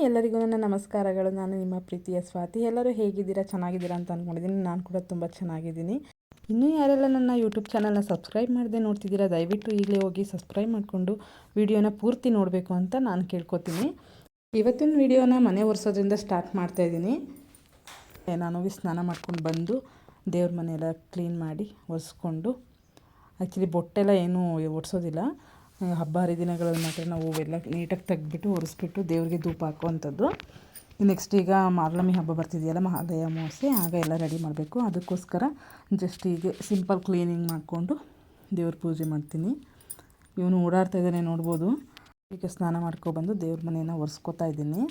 ಎಲ್ಲರಿಗೂ ನನ್ನ ನಮಸ್ಕಾರಗಳು. ನಾನು ನಿಮ್ಮ ಪ್ರೀತಿಯ ಸ್ವಾತಿ. ಎಲ್ಲರೂ ಹೇಗಿದ್ದೀರಾ? ಚೆನ್ನಾಗಿದ್ದೀರಾ ಅಂತ ಅಂದ್ಕೊಂಡಿದ್ದೀನಿ. ನಾನು ಕೂಡ ತುಂಬ ಚೆನ್ನಾಗಿದ್ದೀನಿ. ಇನ್ನೂ ಯಾರೆಲ್ಲ ನನ್ನ ಯೂಟ್ಯೂಬ್ ಚಾನಲ್ನ ಸಬ್ಸ್ಕ್ರೈಬ್ ಮಾಡದೆ ನೋಡ್ತಿದ್ದೀರಾ, ದಯವಿಟ್ಟು ಈಗಲೇ ಹೋಗಿ ಸಬ್ಸ್ಕ್ರೈಬ್ ಮಾಡಿಕೊಂಡು ವಿಡಿಯೋನ ಪೂರ್ತಿ ನೋಡಬೇಕು ಅಂತ ನಾನು ಕೇಳ್ಕೊತೀನಿ. ಇವತ್ತಿನ ವಿಡಿಯೋನ ಮನೆ ಒರೆಸೋದ್ರಿಂದ ಸ್ಟಾರ್ಟ್ ಮಾಡ್ತಾಯಿದ್ದೀನಿ. ನಾನು ಹೋಗಿ ಸ್ನಾನ ಮಾಡ್ಕೊಂಡು ಬಂದು ದೇವ್ರ ಮನೆಯೆಲ್ಲ ಕ್ಲೀನ್ ಮಾಡಿ ಒರೆಸ್ಕೊಂಡು, ಆ್ಯಕ್ಚುಲಿ ಬೊಟ್ಟೆಲ್ಲ ಏನೂ ಒರೆಸೋದಿಲ್ಲ. ಹಬ್ಬ ಹರಿದಿನಗಳಲ್ಲಿ ಮಾತ್ರ ನಾವು ಎಲ್ಲ ನೀಟಾಗಿ ತೆಗೆದ್ಬಿಟ್ಟು ಒರೆಸ್ಬಿಟ್ಟು ದೇವರಿಗೆ ಧೂಪ ಹಾಕುವಂಥದ್ದು. ನೆಕ್ಸ್ಟ್ ಈಗ ಮಾರ್ಲಮಿ ಹಬ್ಬ ಬರ್ತಿದೆಯಲ್ಲ, ಮಹಾಲಯ ಅಮಾವಾಸ್ಯೆ, ಆಗ ಎಲ್ಲ ರೆಡಿ ಮಾಡಬೇಕು. ಅದಕ್ಕೋಸ್ಕರ ಜಸ್ಟ್ ಹೀಗೆ ಸಿಂಪಲ್ ಕ್ಲೀನಿಂಗ್ ಮಾಡಿಕೊಂಡು ದೇವ್ರ ಪೂಜೆ ಮಾಡ್ತೀನಿ. ಇವನು ಓಡಾಡ್ತಾ ಇದ್ದಾನೆ ನೋಡ್ಬೋದು. ಈಗ ಸ್ನಾನ ಮಾಡ್ಕೊಬಂದು ದೇವ್ರ ಮನೆಯನ್ನು ಒರೆಸ್ಕೊತಾ ಇದ್ದೀನಿ.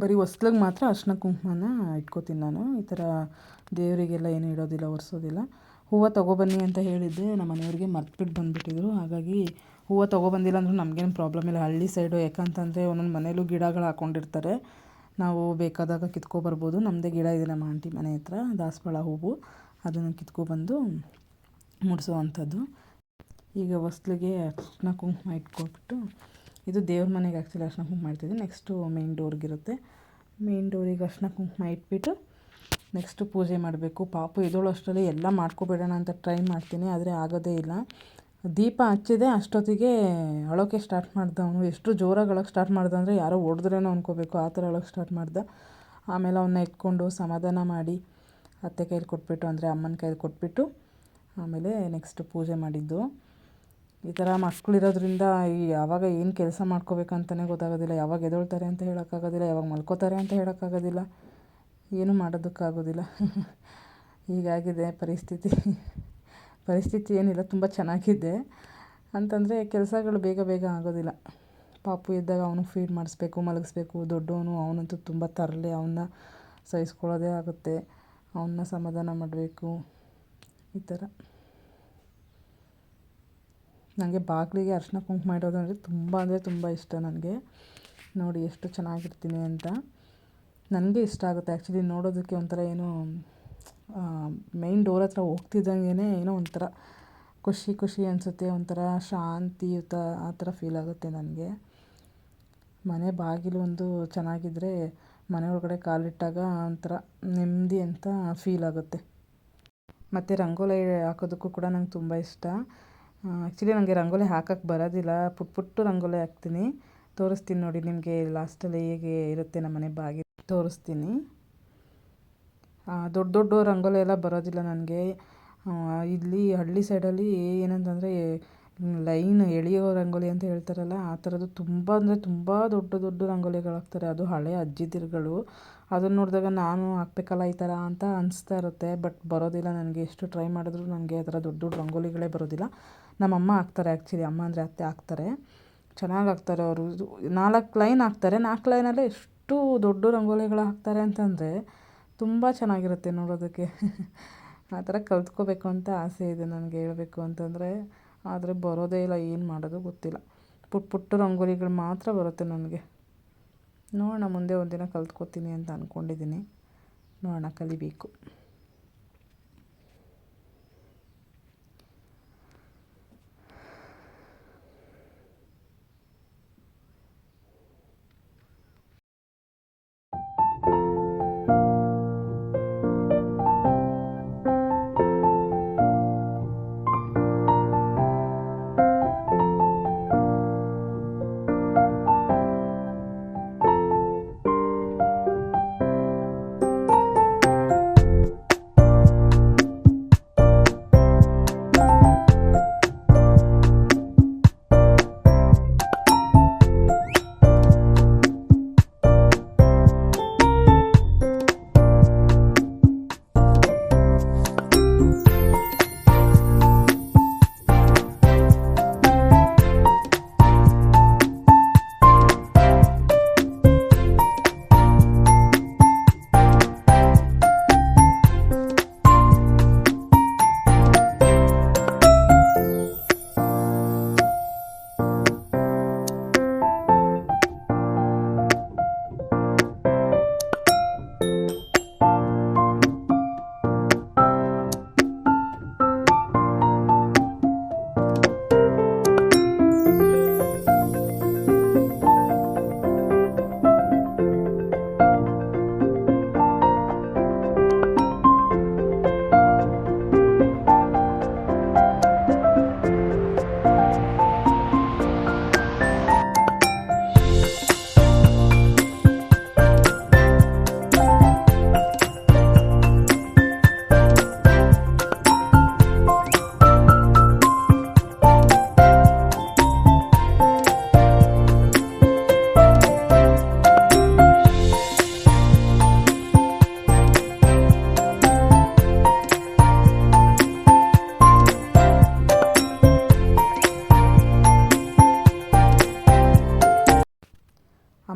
ಬರೀ ಹೊಸ್ಲಿಗೆ ಮಾತ್ರ ಅರ್ಶಿನ ಕುಂಕುಮನ ಇಟ್ಕೋತೀನಿ ನಾನು. ಈ ಥರ ದೇವರಿಗೆಲ್ಲ ಏನೂ ಇಡೋದಿಲ್ಲ, ಒರೆಸೋದಿಲ್ಲ. ಹೂವು ತೊಗೊಬನ್ನಿ ಅಂತ ಹೇಳಿದ್ದೆ, ನಮ್ಮ ಮನೆಯವ್ರಿಗೆ ಮರ್ತ್ಬಿಟ್ಟು ಬಂದುಬಿಟ್ಟಿದ್ರು. ಹಾಗಾಗಿ ಹೂವು ತೊಗೊಬಂದಿಲ್ಲ ಅಂದರೂ ನಮಗೇನು ಪ್ರಾಬ್ಲಮ್ ಇಲ್ಲ. ಹಳ್ಳಿ ಸೈಡು ಯಾಕಂತಂದರೆ ಒಂದೊಂದು ಮನೇಲೂ ಗಿಡಗಳು ಹಾಕ್ಕೊಂಡಿರ್ತಾರೆ, ನಾವು ಬೇಕಾದಾಗ ಕಿತ್ಕೊಬರ್ಬೋದು. ನಮ್ಮದೇ ಗಿಡ ಇದೆ ನಮ್ಮ ಆಂಟಿ ಮನೆ ಹತ್ರ, ದಾಸವಾಳ ಹೂವು. ಅದನ್ನು ಕಿತ್ಕೊಬಂದು ಮುಡಿಸೋವಂಥದ್ದು. ಈಗ ಹೊಸ್ಲಿಗೆ ಅರ್ಶಿನ ಕುಂಕುಮ ಇಟ್ಕೊಬಿಟ್ಟು, ಇದು ದೇವ್ರ ಮನೆಗೆ ಆ್ಯಕ್ಚುಲಿ ಅರ್ಶಿನ ಕುಂಕುಮ ಇಡ್ತಿದ್ದೆ. ನೆಕ್ಸ್ಟು ಮೇನ್ ಡೋರ್ಗಿರುತ್ತೆ. ಮೇನ್ ಡೋರಿಗೆ ಅರ್ಶಿನ ಕುಂಕುಮ ಇಟ್ಬಿಟ್ಟು ನೆಕ್ಸ್ಟು ಪೂಜೆ ಮಾಡಬೇಕು. ಪಾಪು ಎದ್ದೋಳು ಅಷ್ಟರಲ್ಲಿ ಎಲ್ಲ ಮಾಡ್ಕೊಬೇಡೋಣ ಅಂತ ಟ್ರೈ ಮಾಡ್ತೀನಿ, ಆದರೆ ಆಗೋದೇ ಇಲ್ಲ. ದೀಪ ಹಚ್ಚಿದೆ ಅಷ್ಟೊತ್ತಿಗೆ ಅಳೋಕ್ಕೆ ಸ್ಟಾರ್ಟ್ ಮಾಡ್ದ ಅವನು. ಎಷ್ಟು ಜೋರಾಗಿ ಅಳೋಕ್ಕೆ ಸ್ಟಾರ್ಟ್ ಮಾಡ್ದೆ ಅಂದರೆ ಯಾರೋ ಹೊಡೆದ್ರೇನೋ ಅಂದ್ಕೋಬೇಕು, ಆ ಥರ ಅಳೋಕ್ಕೆ ಸ್ಟಾರ್ಟ್ ಮಾಡ್ದೆ. ಆಮೇಲೆ ಅವನ್ನ ಎತ್ಕೊಂಡು ಸಮಾಧಾನ ಮಾಡಿ ಅತ್ತೆ ಕೈಲಿ ಕೊಟ್ಬಿಟ್ಟು, ಅಂದರೆ ಅಮ್ಮನ ಕೈಲಿ ಕೊಟ್ಬಿಟ್ಟು ಆಮೇಲೆ ನೆಕ್ಸ್ಟ್ ಪೂಜೆ ಮಾಡಿದ್ದು. ಈ ಥರ ಮಕ್ಕಳಿರೋದ್ರಿಂದ ಯಾವಾಗ ಏನು ಕೆಲಸ ಮಾಡ್ಕೋಬೇಕಂತಲೇ ಗೊತ್ತಾಗೋದಿಲ್ಲ. ಯಾವಾಗ ಎದ್ದೇಳ್ತಾರೆ ಅಂತ ಹೇಳೋಕ್ಕಾಗೋದಿಲ್ಲ, ಯಾವಾಗ ಮಲ್ಕೋತಾರೆ ಅಂತ ಹೇಳೋಕ್ಕಾಗೋದಿಲ್ಲ, ಏನೂ ಮಾಡೋದಕ್ಕಾಗೋದಿಲ್ಲ. ಹೀಗಾಗಿದೆ ಪರಿಸ್ಥಿತಿ ಏನಿಲ್ಲ, ತುಂಬ ಚೆನ್ನಾಗಿದೆ. ಅಂತಂದರೆ ಕೆಲಸಗಳು ಬೇಗ ಬೇಗ ಆಗೋದಿಲ್ಲ. ಪಾಪು ಇದ್ದಾಗ ಅವನು ಫೀಡ್ ಮಾಡಿಸ್ಬೇಕು, ಮಲಗಿಸ್ಬೇಕು. ದೊಡ್ಡವನು ಅವನಂತೂ ತುಂಬ ತರಲೆ, ಅವನ್ನ ಸಹಿಸ್ಕೊಳ್ಳೋದೇ ಆಗುತ್ತೆ. ಅವನ್ನ ಸಮಾಧಾನ ಮಾಡಬೇಕು. ಈ ಥರ ನನಗೆ ಬಾಗಿಲಿಗೆ ಅರ್ಶಿನ ಕುಂಕುಮ ಇಡೋದು ಅಂದರೆ ತುಂಬ ಇಷ್ಟ ನನಗೆ. ನೋಡಿ ಎಷ್ಟು ಚೆನ್ನಾಗಿರ್ತೀನಿ ಅಂತ. ನನಗೆ ಇಷ್ಟ ಆಗುತ್ತೆ ಆ್ಯಕ್ಚುಲಿ ನೋಡೋದಕ್ಕೆ. ಒಂಥರ ಏನೋ ಮೈನ್ ಡೋರ್ ಹತ್ರ ಹೋಗ್ತಿದ್ದಂಗೆ ಏನೋ ಒಂಥರ ಖುಷಿ ಅನಿಸುತ್ತೆ. ಒಂಥರ ಶಾಂತಿಯುತ ಆ ಥರ ಫೀಲ್ ಆಗುತ್ತೆ ನನಗೆ. ಮನೆ ಬಾಗಿಲು ಒಂದು ಚೆನ್ನಾಗಿದ್ದರೆ ಮನೆ ಒಳಗಡೆ ಕಾಲಿಟ್ಟಾಗ ಒಂಥರ ನೆಮ್ಮದಿ ಅಂತ ಫೀಲ್ ಆಗುತ್ತೆ. ಮತ್ತು ರಂಗೋಲಿ ಹಾಕೋದಕ್ಕೂ ಕೂಡ ನಂಗೆ ತುಂಬ ಇಷ್ಟ. ಆ್ಯಕ್ಚುಲಿ ನನಗೆ ರಂಗೋಲಿ ಹಾಕೋಕ್ಕೆ ಬರೋದಿಲ್ಲ, ಪುಟ್ಟು ರಂಗೋಲಿ ಹಾಕ್ತೀನಿ. ತೋರಿಸ್ತೀನಿ ನೋಡಿ ನಿಮಗೆ ಲಾಸ್ಟಲ್ಲಿ ಹೇಗೆ ಇರುತ್ತೆ ನಮ್ಮ ಮನೆ ಬಾಗಿಲು ತೋರಿಸ್ತೀನಿ. ದೊಡ್ಡ ರಂಗೋಲಿ ಎಲ್ಲ ಬರೋದಿಲ್ಲ ನನಗೆ. ಇಲ್ಲಿ ಹಳ್ಳಿ ಸೈಡಲ್ಲಿ ಏನಂತಂದರೆ ಲೈನ್ ಎಳೆಯೋ ರಂಗೋಲಿ ಅಂತ ಹೇಳ್ತಾರಲ್ಲ, ಆ ಥರದ್ದು ತುಂಬ ಅಂದರೆ ತುಂಬ ದೊಡ್ಡ ರಂಗೋಲಿಗಳು ಹಾಕ್ತಾರೆ. ಅದು ಹಳೆ ಅಜ್ಜಿದಿರುಗಳು. ಅದನ್ನು ನೋಡಿದಾಗ ನಾನು ಹಾಕ್ಬೇಕಲ್ಲ ಈ ಥರ ಅಂತ ಅನಿಸ್ತಾ ಇರುತ್ತೆ. ಬಟ್ ಬರೋದಿಲ್ಲ ನನಗೆ. ಎಷ್ಟು ಟ್ರೈ ಮಾಡಿದ್ರು ನನಗೆ ಆ ಥರ ದೊಡ್ಡ ರಂಗೋಲಿಗಳೇ ಬರೋದಿಲ್ಲ. ನಮ್ಮಮ್ಮ ಹಾಕ್ತಾರೆ ಆ್ಯಕ್ಚುಲಿ, ಅಮ್ಮ ಅಂದರೆ ಅತ್ತೆ ಹಾಕ್ತಾರೆ, ಚೆನ್ನಾಗಿ ಹಾಕ್ತಾರೆ ಅವರು. 4 ಲೈನ್ ಹಾಕ್ತಾರೆ, 4 ಲೈನಲ್ಲೇ ಎಷ್ಟು ದೊಡ್ಡ ರಂಗೋಲಿಗಳು ಹಾಕ್ತಾರೆ ಅಂತಂದರೆ ತುಂಬ ಚೆನ್ನಾಗಿರುತ್ತೆ ನೋಡೋದಕ್ಕೆ. ಆ ಥರ ಕಲ್ತ್ಕೋಬೇಕು ಅಂತ ಆಸೆ ಇದೆ ನನಗೆ, ಹೇಳಬೇಕು ಅಂತಂದರೆ. ಆದರೆ ಬರೋದೇ ಇಲ್ಲ, ಏನು ಮಾಡೋದು ಗೊತ್ತಿಲ್ಲ. ಪುಟ್ಟ ರಂಗೋಲಿಗಳು ಮಾತ್ರ ಬರುತ್ತೆ ನನಗೆ. ನೋಡೋಣ, ಮುಂದೆ ಒಂದಿನ ಕಲ್ತ್ಕೋತೀನಿ ಅಂತ ಅಂದ್ಕೊಂಡಿದ್ದೀನಿ. ನೋಡೋಣ, ಕಲಿಬೇಕು.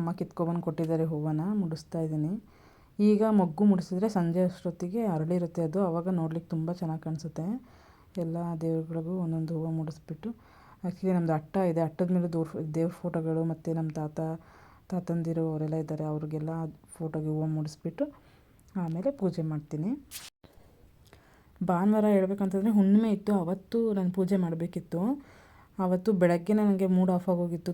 ಅಮ್ಮ ಕಿತ್ಕೊಬಂದು ಕೊಟ್ಟಿದ್ದಾರೆ ಹೂವನ್ನ ಮುಡಿಸ್ತಾ ಇದ್ದೀನಿ. ಈಗ ಮೊಗ್ಗು ಮುಡಿಸಿದ್ರೆ ಸಂಜೆ ಅಷ್ಟೊತ್ತಿಗೆ ಅರಳಿರುತ್ತೆ ಅದು, ಆವಾಗ ನೋಡ್ಲಿಕ್ಕೆ ತುಂಬ ಚೆನ್ನಾಗಿ ಕಾಣಿಸುತ್ತೆ. ಎಲ್ಲ ದೇವ್ರುಗಳಿಗೂ ಒಂದೊಂದು ಹೂವು ಮುಡಿಸ್ಬಿಟ್ಟು, ಆ್ಯಕ್ಚುಲಿ ನಮ್ಮದು ಅಟ್ಟ ಇದೆ, ಅಟ್ಟದ ಮೇಲೆ ದೇವ್ರ ಫೋಟೋಗಳು ಮತ್ತು ನಮ್ಮ ತಾತಂದಿರು ಅವರೆಲ್ಲ ಇದ್ದಾರೆ, ಅವ್ರಿಗೆಲ್ಲ ಫೋಟೋಗೆ ಹೂವು ಮುಡಿಸ್ಬಿಟ್ಟು ಆಮೇಲೆ ಪೂಜೆ ಮಾಡ್ತೀನಿ. ಭಾನುವಾರ ಹೇಳ್ಬೇಕಂತಂದರೆ ಹುಣ್ಣಿಮೆ ಇತ್ತು, ಅವತ್ತು ನಾನು ಪೂಜೆ ಮಾಡಬೇಕಿತ್ತು. ಆವತ್ತು ಬೆಳಗ್ಗೆ ನನಗೆ ಮೂಡ್ ಆಫ್ ಆಗೋಗಿತ್ತು,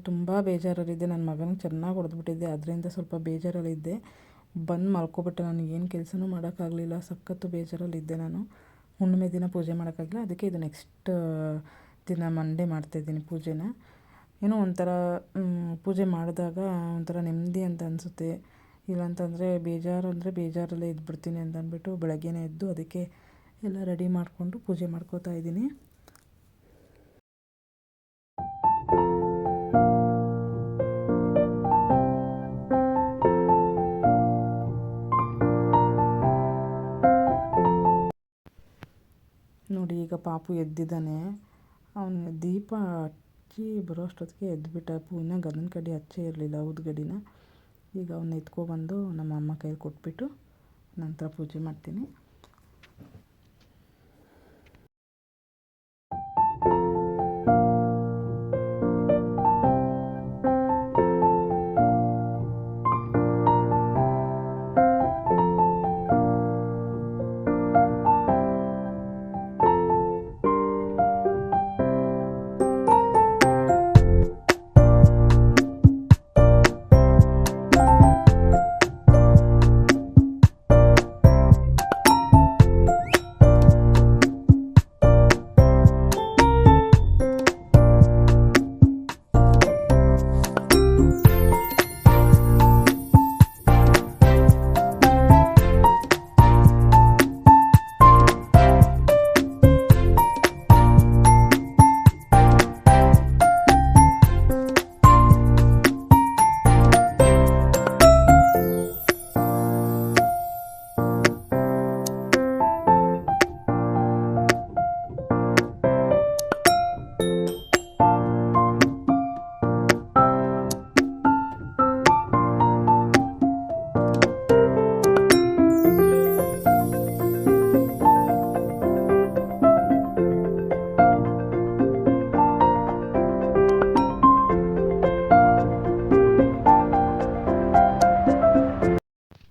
ತುಂಬ ಬೇಜಾರಲ್ಲಿದ್ದೆ. ನನ್ನ ಮಗನಿಗೆ ಚೆನ್ನಾಗಿ ಹೊಡೆದ್ಬಿಟ್ಟಿದ್ದೆ, ಅದರಿಂದ ಸ್ವಲ್ಪ ಬೇಜಾರಲ್ಲಿದ್ದೆ. ಬಂದು ಮಲ್ಕೊಬಿಟ್ಟೆ, ನನಗೆ ಏನು ಕೆಲಸನೂ ಮಾಡೋಕ್ಕಾಗಲಿಲ್ಲ, ಸಖತ್ತು ಬೇಜಾರಲ್ಲಿದ್ದೆ ನಾನು. ಹುಣ್ಣಿಮೆ ದಿನ ಪೂಜೆ ಮಾಡೋಕ್ಕಾಗಲಿಲ್ಲ, ಅದಕ್ಕೆ ಇದು ನೆಕ್ಸ್ಟ್ ದಿನ ಮಂಡೇ ಮಾಡ್ತಾಯಿದ್ದೀನಿ ಪೂಜೆನ. ಏನೋ ಒಂಥರ ಪೂಜೆ ಮಾಡಿದಾಗ ಒಂಥರ ನೆಮ್ಮದಿ ಅಂತ ಅನಿಸುತ್ತೆ. ಇಲ್ಲಾಂತಂದರೆ ಬೇಜಾರಲ್ಲೇ ಇದ್ಬಿಡ್ತೀನಿ ಅಂತ ಅಂದ್ಬಿಟ್ಟು ಬೆಳಗ್ಗೆನೇ ಎದ್ದು ಅದಕ್ಕೆ ಎಲ್ಲ ರೆಡಿ ಮಾಡಿಕೊಂಡು ಪೂಜೆ ಮಾಡ್ಕೋತಾ ಇದ್ದೀನಿ. ನೋಡಿ ಈಗ ಪಾಪು ಎದ್ದಿದ್ದಾನೆ, ಅವನು ದೀಪ ಹಚ್ಚಿ ಬರೋ ಅಷ್ಟೊತ್ತಿಗೆ ಎದ್ದುಬಿಟ್ಟ. ಇನ್ನೂ ಗಂಧದ ಕಡ್ಡಿ ಹಚ್ಚೇ ಇರಲಿಲ್ಲ, ಊದುಗಡ್ಡಿನ. ಈಗ ಅವನ್ನ ಎತ್ಕೊಬಂದು ನಮ್ಮ ಅಮ್ಮ ಕೈಯಲ್ಲಿ ಕೊಟ್ಬಿಟ್ಟು ನಂತರ ಪೂಜೆ ಮಾಡ್ತೀನಿ.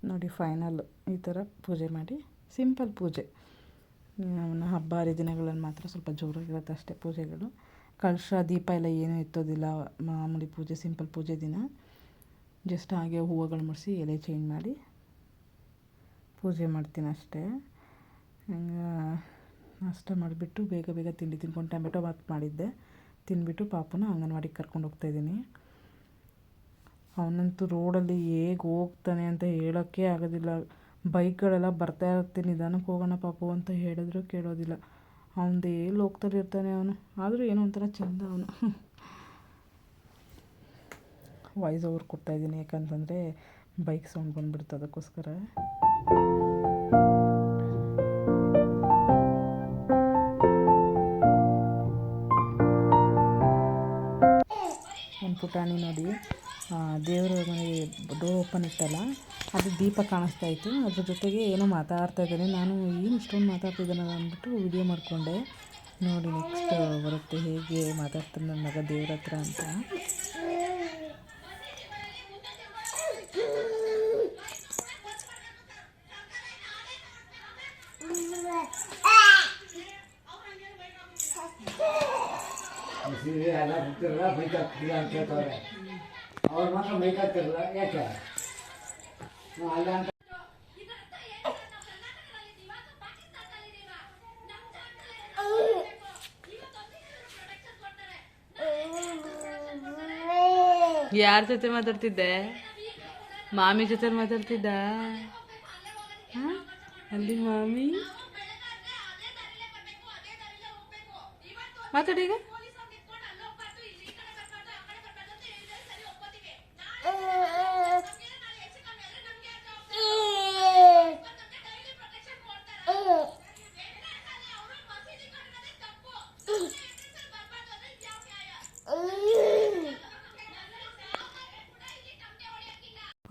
ನೋಡಿ ಫೈನಲ್ ಈ ಥರ ಪೂಜೆ ಮಾಡಿ, ಸಿಂಪಲ್ ಪೂಜೆ. ಹಬ್ಬ ಹರಿದಿನಗಳಲ್ಲಿ ಮಾತ್ರ ಸ್ವಲ್ಪ ಜೋರಾಗಿರುತ್ತೆ ಅಷ್ಟೇ ಪೂಜೆಗಳು. ಕಳಶ ದೀಪ ಎಲ್ಲ ಏನೂ ಎತ್ತೋದಿಲ್ಲ, ಮಾಮೂಲಿ ಪೂಜೆ, ಸಿಂಪಲ್ ಪೂಜೆ ದಿನ ಜಸ್ಟ್ ಹಾಗೆ ಹೂವುಗಳು ಮುಡಿಸಿ ಎಲೆ ಚೇಂಜ್ ಮಾಡಿ ಪೂಜೆ ಮಾಡ್ತೀನಿ ಅಷ್ಟೇ. ನಾಷ್ಟ ಮಾಡಿಬಿಟ್ಟು ಬೇಗ ತಿಂಡಿ ತಿನ್ಕೊಂಡು ಟೊಮೆಟೊ ಬಾತ್ ಮಾಡಿದ್ದೆ, ತಿಂದುಬಿಟ್ಟು ಪಾಪುನ ಅಂಗನವಾಡಿಗೆ ಕರ್ಕೊಂಡು ಹೋಗ್ತಾಯಿದ್ದೀನಿ. ಅವನಂತೂ ರೋಡಲ್ಲಿ ಹೇಗೆ ಹೋಗ್ತಾನೆ ಅಂತ ಹೇಳೋಕ್ಕೆ ಆಗೋದಿಲ್ಲ. ಬೈಕ್ಗಳೆಲ್ಲ ಬರ್ತಾ ಇರುತ್ತೆ, ನಿಧಾನಕ್ಕೆ ಹೋಗೋಣ ಪಾಪು ಅಂತ ಹೇಳಿದ್ರು ಕೇಳೋದಿಲ್ಲ. ಅವನದೇ ಎಲ್ಲಿ ಹೋಗ್ತಾನೆ ಇರ್ತಾನೆ ಅವನು. ಆದರೂ ಏನೋ ಒಂಥರ ಚೆಂದ ಅವನು. ವಾಯ್ಸ್ ಓವರ್ ಕೊಡ್ತಾಯಿದ್ದೀನಿ, ಯಾಕಂತಂದರೆ ಬೈಕ್ ಸೌಂಡ್ ಬಂದುಬಿಡುತ್ತೆ, ಅದಕ್ಕೋಸ್ಕರ. ಒಂದು ಪುಟಾಣಿ ನೋಡಿ, ದೇವರ ಮನೆಗೆ ಡೋರ್ ಓಪನ್ ಇತ್ತಲ್ಲ, ಅದು ದೀಪ ಕಾಣಿಸ್ತಾ ಇತ್ತು, ಅದ್ರ ಜೊತೆಗೆ ಏನೋ ಮಾತಾಡ್ತಾ ಇದ್ದಾನೆ. ನಾನು ಏನು ಇಷ್ಟೊಂದು ಮಾತಾಡ್ತಿದ್ದಾನಲ್ಲ ಅಂದ್ಬಿಟ್ಟು ವಿಡಿಯೋ ಮಾಡಿಕೊಂಡೆ. ನೋಡಿ ನೆಕ್ಸ್ಟ್ ಬರುತ್ತೆ ಹೇಗೆ ಮಾತಾಡ್ತಾನೆ ನನ್ನ ಮಗ ದೇವ್ರ ಹತ್ರ ಅಂತ. ಎಲ್ಲ ಬಿಡ್ತಿರಲ್ಲ, ಬೈಕ್ ಹಾಕ್ತಿಲ್ಲ ಅಂತ ಕೇಳ್ತವ್ರೆ. ಅವ್ರು ಮಾತ್ರ ಬೈಕ್ ಹಾಕ್ತಿರಲ್ಲ, ಯಾಕೆ ಅಲ್ಲ ಅಂತ. ಯಾರ ಜೊತೆ ಮಾತಾಡ್ತಿದ್ದೆ? ಮಾಮಿ ಜೊತೆ ಮಾತಾಡ್ತಿದ್ದ? ಅಲ್ಲಿ ಮಾಮಿ ಮಾತಾಡೀಗ.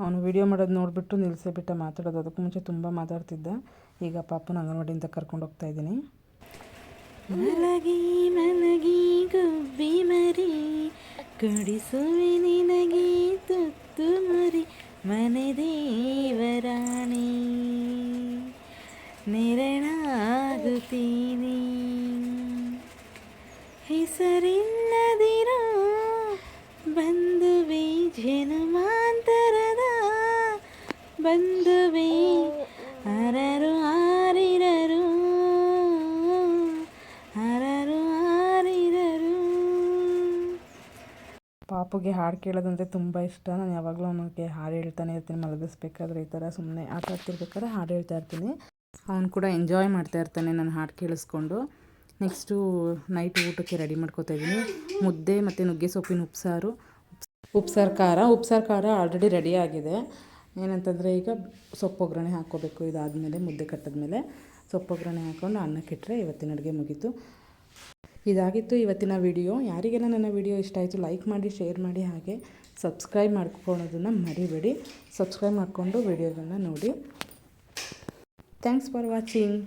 ಅವನು ವೀಡಿಯೋ ಮಾಡೋದು ನೋಡಿಬಿಟ್ಟು ನಿಲ್ಲಿಸಿಬಿಟ್ಟ ಮಾತಾಡೋದು. ಅದಕ್ಕೂ ಮುಂಚೆ ತುಂಬ ಮಾತಾಡ್ತಿದ್ದ. ಈಗ ಪಾಪನ ಅಂಗನವಾಡಿಯಿಂದ ಕರ್ಕೊಂಡು ಹೋಗ್ತಾ ಇದ್ದೀನಿ. ಮಲಗಿ ಮಲಗಿ ಗುಬ್ಬಿ ಮರಿ ಕೊಡಿಸುವೆ ನಿನಗೆ ತುತ್ತು ಮರಿ ಮನೆ ದೇವರಾಣಿ ನೆರಳಾಗುತ್ತೀನಿ ಹೆಸರಿಲ್ಲದಿರೋ ಬಂಧುವೆ ಜನ್ಮಾಂತರದ ಬಂಧುವೆ ಅರರು ಆರಿರರು ಅರರು ಆರಿರರು. ಪಾಪುಗೆ ಹಾಡು ಕೇಳೋದಂದರೆ ತುಂಬ ಇಷ್ಟ. ನಾನು ಯಾವಾಗಲೂ ಅವನಿಗೆ ಹಾಡು ಹೇಳ್ತಾನೆ ಇರ್ತೀನಿ. ಮಲಗಿಸ್ಬೇಕಾದ್ರೆ ಈ ಥರ ಸುಮ್ಮನೆ ಆಟ ಆಡ್ತಿರ್ಬೇಕಾದ್ರೆ ಹಾಡು ಹೇಳ್ತಾ ಇರ್ತೀನಿ. ಅವನು ಕೂಡ ಎಂಜಾಯ್ ಮಾಡ್ತಾ ಇರ್ತಾನೆ ನಾನು ಹಾಡು ಕೇಳಿಸ್ಕೊಂಡು. ನೆಕ್ಸ್ಟು ನೈಟ್ ಊಟಕ್ಕೆ ರೆಡಿ ಮಾಡ್ಕೊತಾ ಇದ್ದೀನಿ. ಮುದ್ದೆ ಮತ್ತು ನುಗ್ಗೆ ಸೊಪ್ಪಿನ ಉಪ್ಸಾರು ಖಾರ ಆಲ್ರೆಡಿ ರೆಡಿ ಆಗಿದೆ. ಏನಂತಂದರೆ ಈಗ ಸೊಪ್ಪು ಒಗ್ಗರಣೆ ಹಾಕ್ಕೋಬೇಕು. ಇದಾದಮೇಲೆ ಮುದ್ದೆ ಕಟ್ಟಿದ್ಮೇಲೆ ಸೊಪ್ಪು ಒಗ್ಗರಣೆ ಹಾಕ್ಕೊಂಡು ಅನ್ನಕ್ಕಿಟ್ಟರೆ ಇವತ್ತಿನ ಅಡುಗೆ ಮುಗೀತು. ಇದಾಗಿತ್ತು ಇವತ್ತಿನ ವಿಡಿಯೋ. ಯಾರಿಗೆಲ್ಲ ನನ್ನ ವಿಡಿಯೋ ಇಷ್ಟ ಆಯಿತು ಲೈಕ್ ಮಾಡಿ, ಶೇರ್ ಮಾಡಿ, ಹಾಗೆ ಸಬ್ಸ್ಕ್ರೈಬ್ ಮಾಡ್ಕೊಳ್ಳೋದನ್ನು ಮರಿಬೇಡಿ. ಸಬ್ಸ್ಕ್ರೈಬ್ ಮಾಡಿಕೊಂಡು ವಿಡಿಯೋಗಳನ್ನ ನೋಡಿ. Thanks for watching.